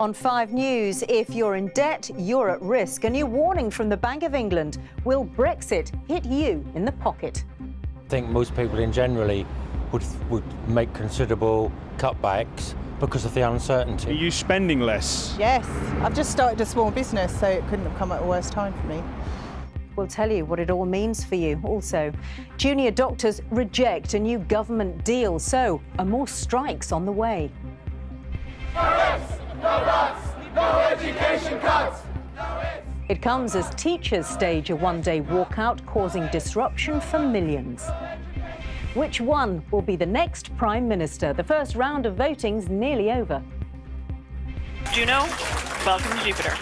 On 5 News, if you're in debt, you're at risk. A new warning from the Bank of England. Will Brexit hit you in the pocket? I think most people in generally would make considerable cutbacks because of the uncertainty. Are you spending less? Yes, I've just started a small business, so it couldn't have come at a worse time for me. We'll tell you what it all means for you. Also, junior doctors reject a new government deal, so are more strikes on the way. No ifs, no buts, no education cuts. It comes as teachers stage a one-day walkout, causing disruption for millions. Which one will be the next Prime Minister? The first round of voting's nearly over. Juno, welcome to Jupiter.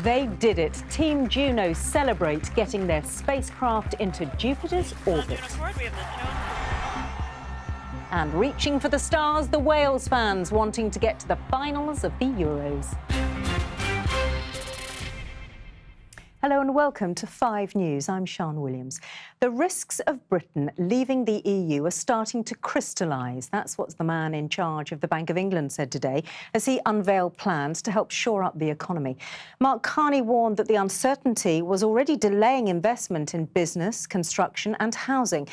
They did it. Team Juno celebrate getting their spacecraft into Jupiter's orbit. And reaching for the stars, the Wales fans wanting to get to the finals of the Euros. Hello and welcome to 5 News. I'm Sian Williams. The risks of Britain leaving the EU are starting to crystallise. That's what the man in charge of the Bank of England said today as he unveiled plans to help shore up the economy. Mark Carney warned that the uncertainty was already delaying investment in business, construction and housing,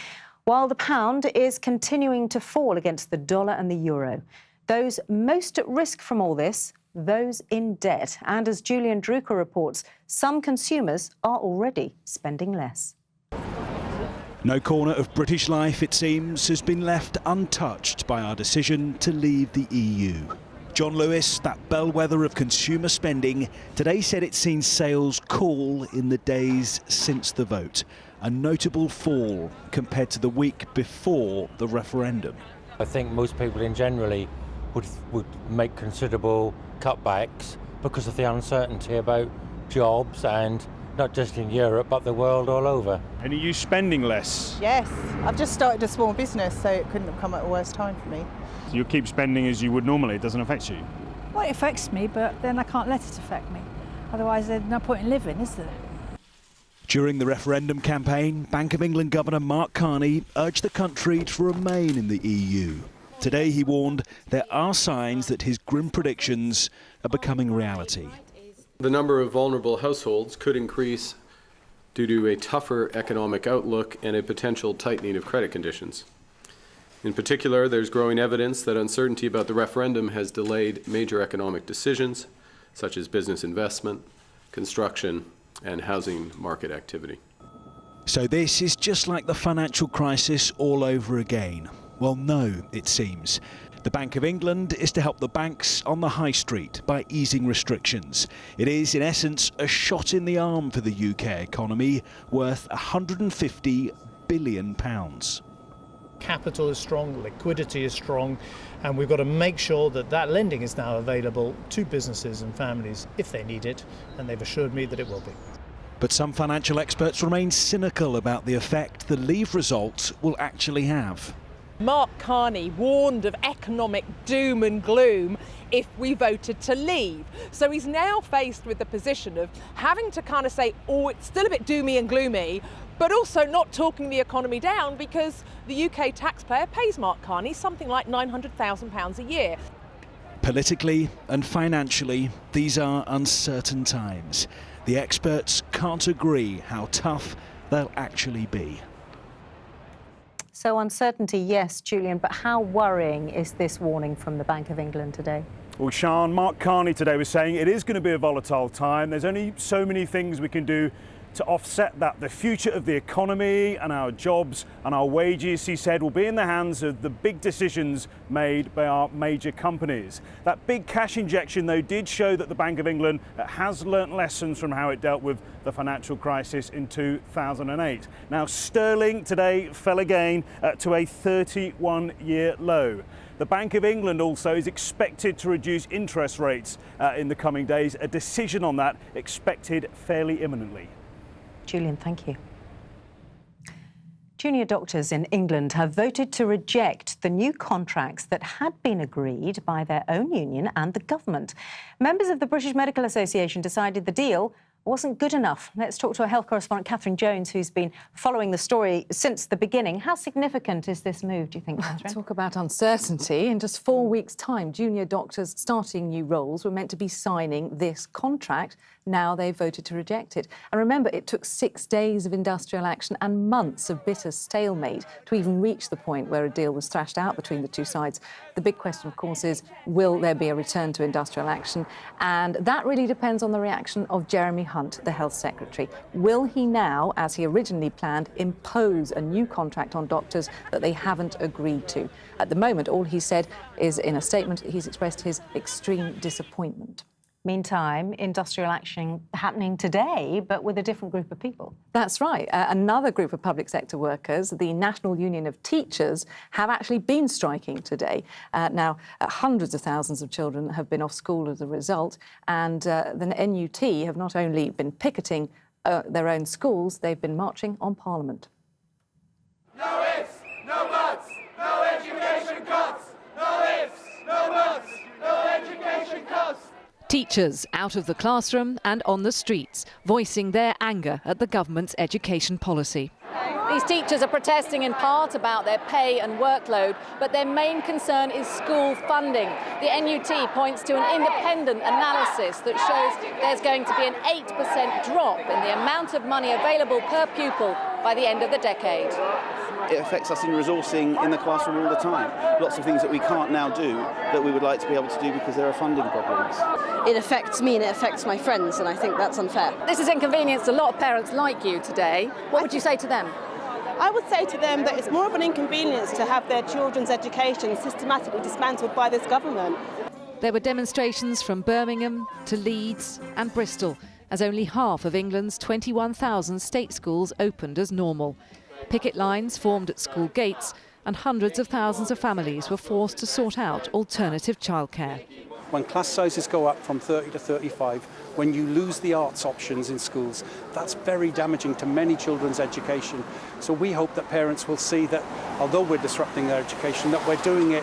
while the pound is continuing to fall against the dollar and the euro. Those most at risk from all this, those in debt. And as Julian Drucker reports, some consumers are already spending less. No corner of British life, it seems, has been left untouched by our decision to leave the EU. John Lewis, that bellwether of consumer spending, today said it's seen sales cool in the days since the vote. A notable fall compared to the week before the referendum. I think most people in generally would make considerable cutbacks because of the uncertainty about jobs, and not just in Europe but the world all over. And are you spending less? Yes, I've just started a small business, so it couldn't have come at a worse time for me. You keep spending as you would normally, it doesn't affect you? Well, it affects me, but then I can't let it affect me. Otherwise there's no point in living, is there? During the referendum campaign, Bank of England Governor Mark Carney urged the country to remain in the EU. Today he warned there are signs that his grim predictions are becoming reality. The number of vulnerable households could increase due to a tougher economic outlook and a potential tightening of credit conditions. In particular, there's growing evidence that uncertainty about the referendum has delayed major economic decisions, such as business investment, construction, and housing market activity. So this is just like the financial crisis all over again. Well, no, it seems. The Bank of England is to help the banks on the high street by easing restrictions. It is, in essence, a shot in the arm for the UK economy, worth £150 billion. Capital is strong, liquidity is strong, and we've got to make sure that that lending is now available to businesses and families if they need it, and they've assured me that it will be. But some financial experts remain cynical about the effect the Leave result will actually have. Mark Carney warned of economic doom and gloom if we voted to leave. So he's now faced with the position of having to kind of say, oh, it's still a bit doomy and gloomy, but also not talking the economy down because the UK taxpayer pays Mark Carney something like £900,000 a year. Politically and financially, these are uncertain times. The experts can't agree how tough they'll actually be. So uncertainty, yes, Julian, but how worrying is this warning from the Bank of England today? Well, Sian, Mark Carney today was saying it is going to be a volatile time. There's only so many things we can do to offset that. The future of the economy and our jobs and our wages, he said, will be in the hands of the big decisions made by our major companies. That big cash injection, though, did show that the Bank of England has learnt lessons from how it dealt with the financial crisis in 2008. Now, sterling today fell again to a 31-year low. The Bank of England also is expected to reduce interest rates in the coming days. A decision on that expected fairly imminently. Julian, thank you. Junior doctors in England have voted to reject the new contracts that had been agreed by their own union and the government. Members of the British Medical Association decided the deal wasn't good enough. Let's talk to our health correspondent, Catherine Jones, who's been following the story since the beginning. How significant is this move, do you think, Catherine? Talk about uncertainty. In just 4 weeks' time, junior doctors starting new roles were meant to be signing this contract. Now they've voted to reject it. And remember, it took 6 days of industrial action and months of bitter stalemate to even reach the point where a deal was thrashed out between the two sides. The big question, of course, is will there be a return to industrial action? And that really depends on the reaction of Jeremy Hunt, the Health Secretary. Will he now, as he originally planned, impose a new contract on doctors that they haven't agreed to? At the moment, all he said is, in a statement, he's expressed his extreme disappointment. Meantime, industrial action happening today, but with a different group of people. That's right. Another group of public sector workers, the National Union of Teachers, have actually been striking today. Now, hundreds of thousands of children have been off school as a result, and the NUT have not only been picketing their own schools, they've been marching on Parliament. No ifs, no buts, no education cuts. No ifs, no buts, no education cuts. Teachers out of the classroom and on the streets, voicing their anger at the government's education policy. These teachers are protesting in part about their pay and workload, but their main concern is school funding. The NUT points to an independent analysis that shows there's going to be an 8% drop in the amount of money available per pupil by the end of the decade. It affects us in resourcing in the classroom all the time. Lots of things that we can't now do that we would like to be able to do because there are funding problems. It affects me and it affects my friends, and I think that's unfair. This has inconvenienced a lot of parents like you today. What would you say to them? I would say to them that it's more of an inconvenience to have their children's education systematically dismantled by this government. There were demonstrations from Birmingham to Leeds and Bristol, as only half of England's 21,000 state schools opened as normal. Picket lines formed at school gates, and hundreds of thousands of families were forced to sort out alternative childcare. When class sizes go up from 30 to 35, when you lose the arts options in schools, that's very damaging to many children's education. So we hope that parents will see that, although we're disrupting their education, that we're doing it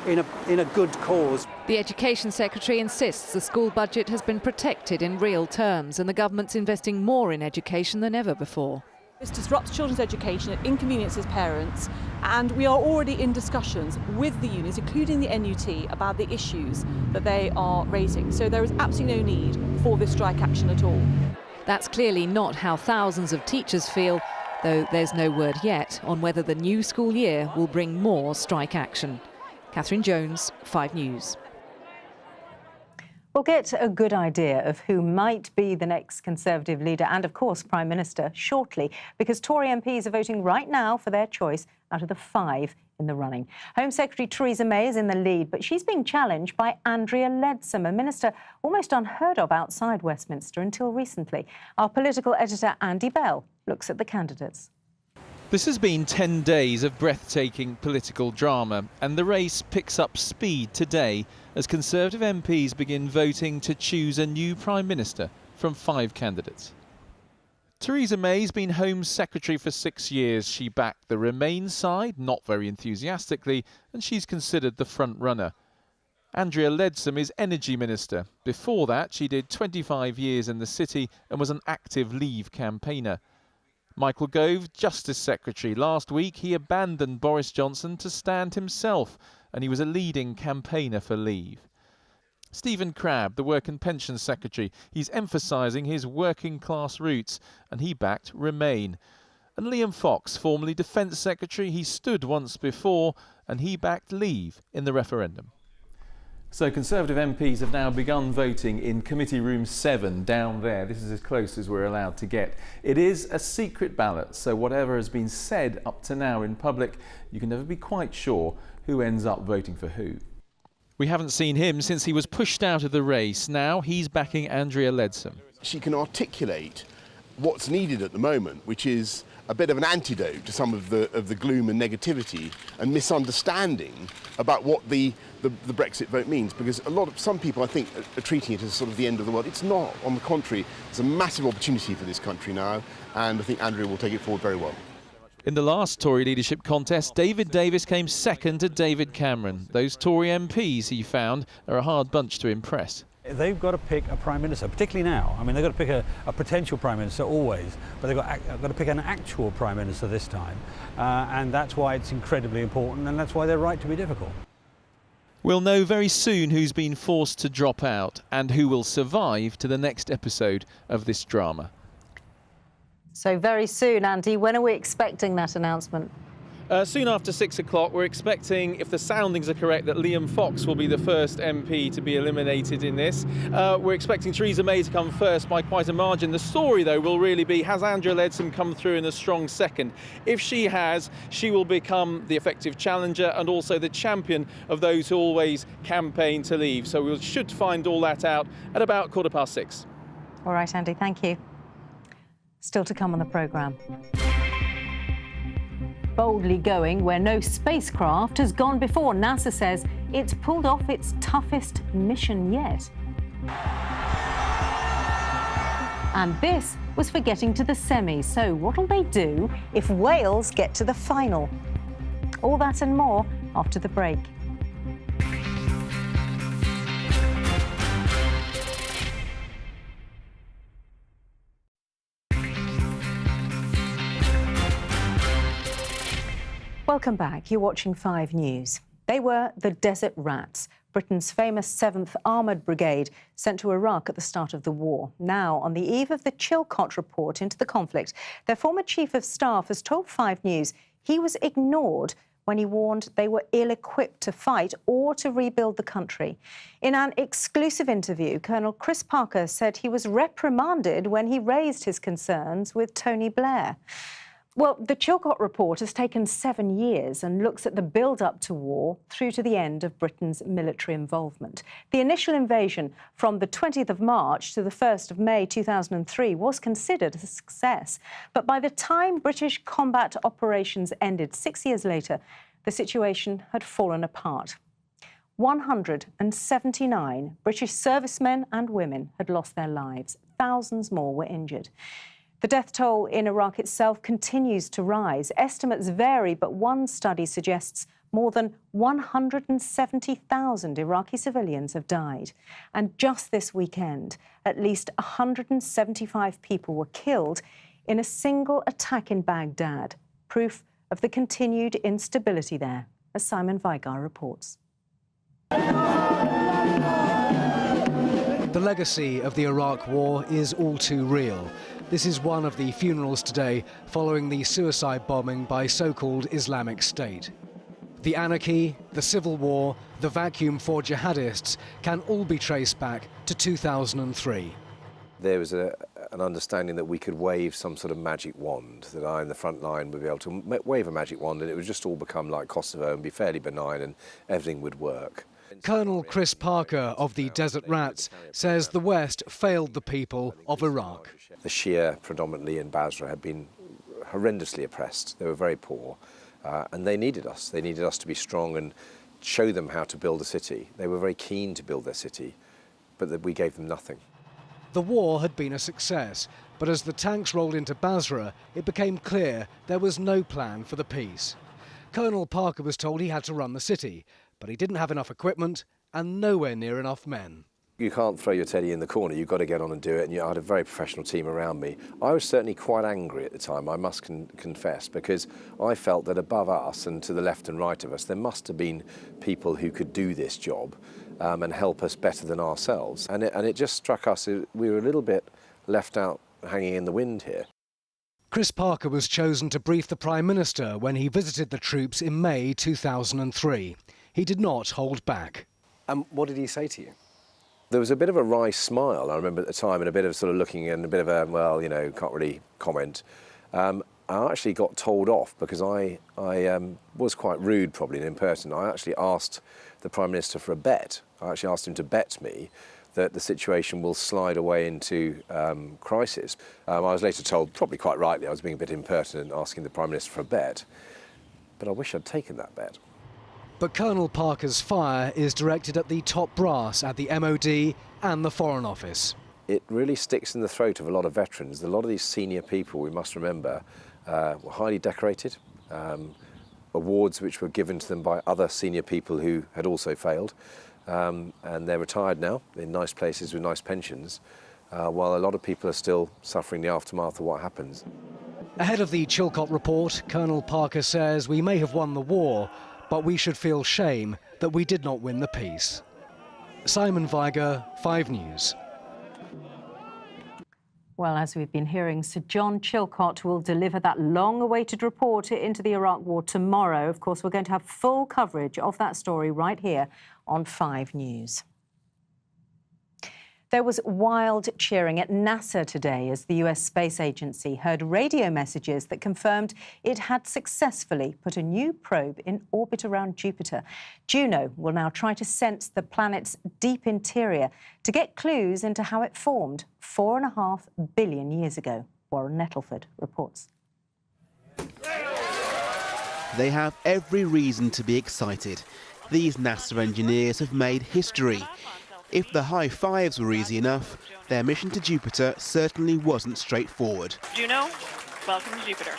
in a good cause. The Education Secretary insists the school budget has been protected in real terms, and the government's investing more in education than ever before. This disrupts children's education, it inconveniences parents, and we are already in discussions with the unions, including the NUT, about the issues that they are raising. So there is absolutely no need for this strike action at all. That's clearly not how thousands of teachers feel, though there's no word yet on whether the new school year will bring more strike action. Catherine Jones, 5 News. We'll get a good idea of who might be the next Conservative leader and, of course, Prime Minister shortly, because Tory MPs are voting right now for their choice out of the 5 in the running. Home Secretary Theresa May is in the lead, but she's being challenged by Andrea Leadsom, a minister almost unheard of outside Westminster until recently. Our political editor, Andy Bell, looks at the candidates. This has been 10 days of breathtaking political drama, and the race picks up speed today as Conservative MPs begin voting to choose a new Prime Minister from 5 candidates. Theresa May's been Home Secretary for 6 years. She backed the Remain side, not very enthusiastically, and she's considered the front-runner. Andrea Leadsom is Energy Minister. Before that, she did 25 years in the City and was an active Leave campaigner. Michael Gove, Justice Secretary. Last week, he abandoned Boris Johnson to stand himself, and he was a leading campaigner for Leave. Stephen Crabb, the Work and Pensions Secretary. He's emphasising his working-class roots, and he backed Remain. And Liam Fox, formerly Defence Secretary. He stood once before, and he backed Leave in the referendum. So Conservative MPs have now begun voting in Committee Room 7 down there. This is as close as we're allowed to get. It is a secret ballot, so whatever has been said up to now in public, you can never be quite sure who ends up voting for who. We haven't seen him since he was pushed out of the race. Now he's backing Andrea Leadsom. She can articulate what's needed at the moment, which is a bit of an antidote to some of the gloom and negativity and misunderstanding about what the Brexit vote means, because some people I think are treating it as sort of the end of the world. It's not. On the contrary, it's a massive opportunity for this country now, and I think Andrea will take it forward very well. In the last Tory leadership contest, David Davis came second to David Cameron. Those Tory MPs, he found, are a hard bunch to impress. They've got to pick a Prime Minister, particularly now. I mean, they've got to pick a potential Prime Minister always, but they've got to pick an actual Prime Minister this time. And that's why it's incredibly important, and that's why they're right to be difficult. We'll know very soon who's been forced to drop out and who will survive to the next episode of this drama. So very soon, Andy, when are we expecting that announcement? Soon after 6 o'clock, we're expecting, if the soundings are correct, that Liam Fox will be the first MP to be eliminated in this. We're expecting Theresa May to come first by quite a margin. The story, though, will really be, has Andrea Leadsom come through in a strong second? If she has, she will become the effective challenger and also the champion of those who always campaign to leave. So we should find all that out at about 6:15. All right, Andy, thank you. Still to come on the programme. Boldly going where no spacecraft has gone before. NASA says it's pulled off its toughest mission yet. And this was for getting to the semis. So what'll they do if Wales get to the final? All that and more after the break. Welcome back. You're watching 5 News. They were the Desert Rats, Britain's famous 7th Armoured Brigade, sent to Iraq at the start of the war. Now, on the eve of the Chilcot report into the conflict, their former Chief of Staff has told 5 News he was ignored when he warned they were ill-equipped to fight or to rebuild the country. In an exclusive interview, Colonel Chris Parker said he was reprimanded when he raised his concerns with Tony Blair. Well, the Chilcot report has taken 7 years and looks at the build-up to war through to the end of Britain's military involvement. The initial invasion from the 20th of March to the 1st of May 2003 was considered a success. But by the time British combat operations ended 6 years later, the situation had fallen apart. 179 British servicemen and women had lost their lives. Thousands more were injured. The death toll in Iraq itself continues to rise. Estimates vary, but one study suggests more than 170,000 Iraqi civilians have died. And just this weekend, at least 175 people were killed in a single attack in Baghdad, proof of the continued instability there, as Simon Vigar reports. The legacy of the Iraq War is all too real. This is one of the funerals today following the suicide bombing by so-called Islamic State. The anarchy, the civil war, the vacuum for jihadists can all be traced back to 2003. There was an understanding that we could wave some sort of magic wand, that I in the front line would be able to wave a magic wand and it would just all become like Kosovo and be fairly benign and everything would work. Colonel Chris Parker of the Desert Rats says the West failed the people of Iraq. The Shia, predominantly in Basra, had been horrendously oppressed. They were very poor, and they needed us. They needed us to be strong and show them how to build a city. They were very keen to build their city, but we gave them nothing. The war had been a success, but as the tanks rolled into Basra, it became clear there was no plan for the peace. Colonel Parker was told he had to run the city, but he didn't have enough equipment and nowhere near enough men. You can't throw your teddy in the corner, you've got to get on and do it, and I had a very professional team around me. I was certainly quite angry at the time, I must confess, because I felt that above us and to the left and right of us, there must have been people who could do this job and help us better than ourselves. And it just struck us, we were a little bit left out hanging in the wind here. Chris Parker was chosen to brief the Prime Minister when he visited the troops in May 2003. He did not hold back. And what did he say to you? There was a bit of a wry smile, I remember at the time, and a bit of sort of looking and a bit of a, well, you know, can't really comment. I actually got told off because I was quite rude probably and impertinent. I actually asked the Prime Minister for a bet. I actually asked him to bet me that the situation will slide away into crisis. I was later told, probably quite rightly, I was being a bit impertinent asking the Prime Minister for a bet. But I wish I'd taken that bet. But Colonel Parker's fire is directed at the top brass at the MOD and the Foreign Office. It really sticks in the throat of a lot of veterans. A lot of these senior people, we must remember, were highly decorated. Awards which were given to them by other senior people who had also failed. and they're retired now in nice places with nice pensions, while a lot of people are still suffering the aftermath of what happens. Ahead of the Chilcot report, Colonel Parker says we may have won the war, but we should feel shame that we did not win the peace. Simon Viger, 5 News. Well, as we've been hearing, Sir John Chilcot will deliver that long-awaited report into the Iraq War tomorrow. Of course, we're going to have full coverage of that story right here on 5 News. There was wild cheering at NASA today as the US Space Agency heard radio messages that confirmed it had successfully put a new probe in orbit around Jupiter. Juno will now try to sense the planet's deep interior to get clues into how it formed 4.5 billion years ago. Warren Nettleford reports. They have every reason to be excited. These NASA engineers have made history. If the high fives were easy enough, their mission to Jupiter certainly wasn't straightforward. Juno, welcome to Jupiter.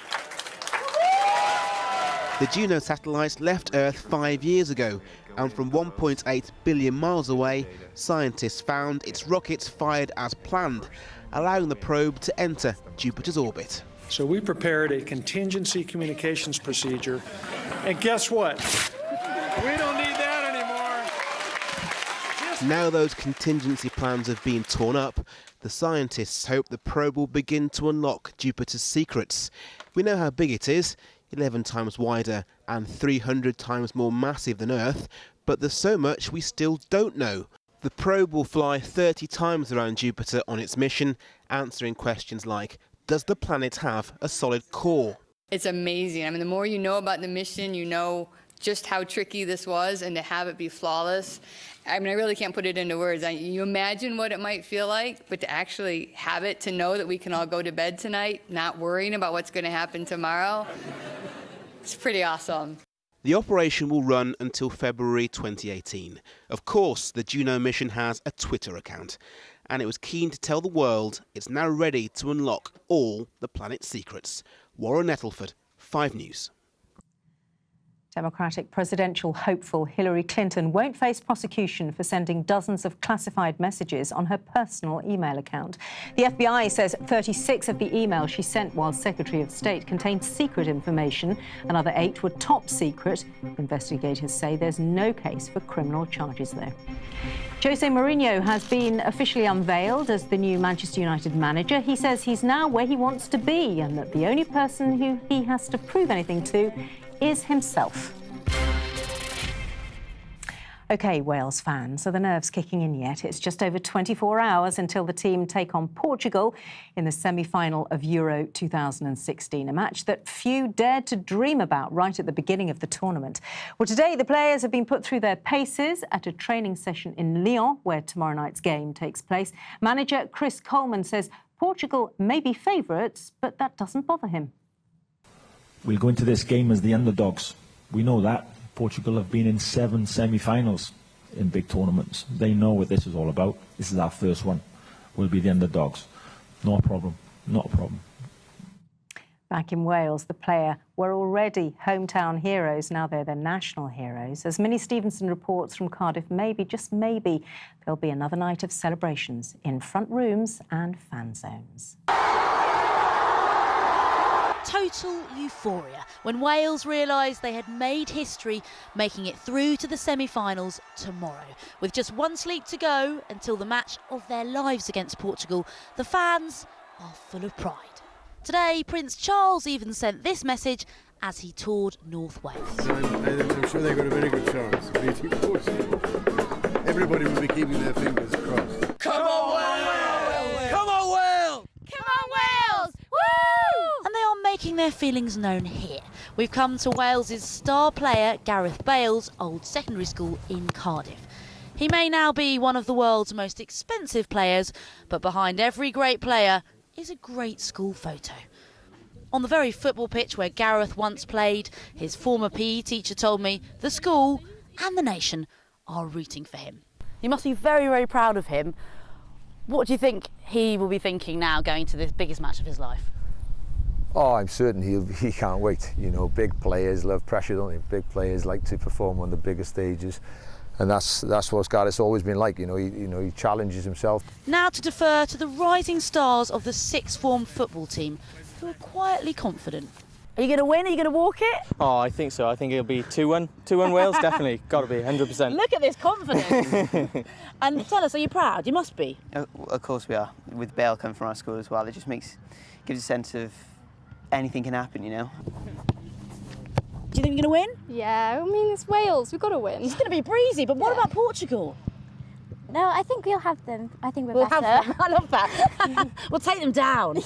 The Juno satellite left Earth 5 years ago, and from 1.8 billion miles away, scientists found its rockets fired as planned, allowing the probe to enter Jupiter's orbit. So we prepared a contingency communications procedure, and guess what? We don't need that anymore. Now those contingency plans have been torn up, the scientists hope the probe will begin to unlock Jupiter's secrets. We know how big it is, 11 times wider and 300 times more massive than Earth, but there's so much we still don't know. The probe will fly 30 times around Jupiter on its mission, answering questions like, does the planet have a solid core? It's amazing. I mean, the more you know about the mission, you know just how tricky this was, and to have it be flawless. I mean, I really can't put it into words. You imagine what it might feel like, but to actually have it, to know that we can all go to bed tonight, not worrying about what's going to happen tomorrow, it's pretty awesome. The operation will run until February 2018. Of course, the Juno mission has a Twitter account, and it was keen to tell the world it's now ready to unlock all the planet's secrets. Warren Nettleford, 5 News. Democratic presidential hopeful Hillary Clinton won't face prosecution for sending dozens of classified messages on her personal email account. The FBI says 36 of the emails she sent while Secretary of State contained secret information. Another 8 were top secret. Investigators say there's no case for criminal charges, though. Jose Mourinho has been officially unveiled as the new Manchester United manager. He says he's now where he wants to be and that the only person who he has to prove anything to is himself. OK, Wales fans, are the nerves kicking in yet? It's just over 24 hours until the team take on Portugal in the semi-final of Euro 2016, a match that few dared to dream about right at the beginning of the tournament. Well, today the players have been put through their paces at a training session in Lyon, where tomorrow night's game takes place. Manager Chris Coleman says Portugal may be favourites, but that doesn't bother him. We'll go into this game as the underdogs. We know that. Portugal have been in 7 semi-finals in big tournaments. They know what this is all about. This is our first one. We'll be the underdogs. No problem. Not a problem. Back in Wales, the player were already hometown heroes. Now they're the national heroes. As Minnie Stevenson reports from Cardiff, maybe, just maybe, there'll be another night of celebrations in front rooms and fan zones. Total euphoria when Wales realised they had made history, making it through to the semi-finals tomorrow. With just one sleep to go until the match of their lives against Portugal, the fans are full of pride. Today, Prince Charles even sent this message as he toured North Wales. I'm sure they've got a very good chance of beating Portugal. Everybody will be keeping their fingers crossed. Come on, Wales! Come on, Wales! Come on, Wales! Woo! And they are making their feelings known here. We've come to Wales's star player, Gareth Bale's old secondary school in Cardiff. He may now be one of the world's most expensive players, but behind every great player is a great school photo. On the very football pitch where Gareth once played, his former PE teacher told me the school and the nation are rooting for him. You must be very, very proud of him. What do you think he will be thinking now going to this biggest match of his life? Oh, I'm certain he can't wait. You know, big players love pressure, don't they? Big players like to perform on the biggest stages. that's what Gareth's always been like. He challenges himself. Now to defer to the rising stars of the sixth form football team, who are quietly confident. Are you going to win? Are you going to walk it? Oh, I think so. I think it'll be 2-1. 2-1 Wales, definitely. Got to be, 100%. Look at this confidence. And tell us, are you proud? You must be. Of course we are. With Bale coming from our school as well, it just gives a sense of anything can happen, you know. Do you think you're going to win? Yeah, I mean, it's Wales. We've got to win. It's going to be breezy, but what about Portugal? No, I think we'll have them. I think We'll have them. I love that. We'll take them down.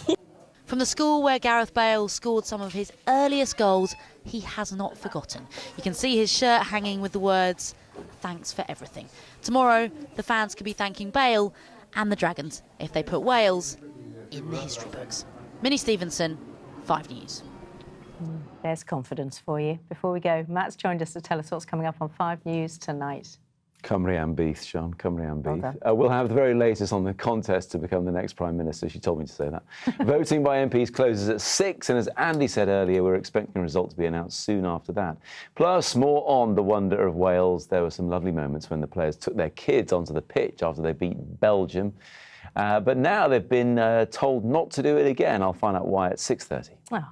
From the school where Gareth Bale scored some of his earliest goals, he has not forgotten. You can see his shirt hanging with the words, "Thanks for everything." Tomorrow, the fans could be thanking Bale and the Dragons if they put Wales in the history books. Minnie Stevenson, 5 News. There's confidence for you. Before we go, Matt's joined us to tell us what's coming up on 5 News tonight. Cymru am Beath, Sean. Cymru am Well Beath. done. We'll have the very latest on the contest to become the next Prime Minister. She told me to say that. Voting by MPs closes at 6, and as Andy said earlier, we're expecting the result to be announced soon after that. Plus, more on the wonder of Wales. There were some lovely moments when the players took their kids onto the pitch after they beat Belgium. But now they've been told not to do it again. I'll find out why at 6:30. Well,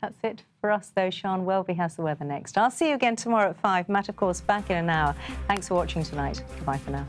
that's it for us, though. Sean Welby has the weather next. I'll see you again tomorrow at 5. Matt, of course, back in an hour. Thanks for watching tonight. Goodbye for now.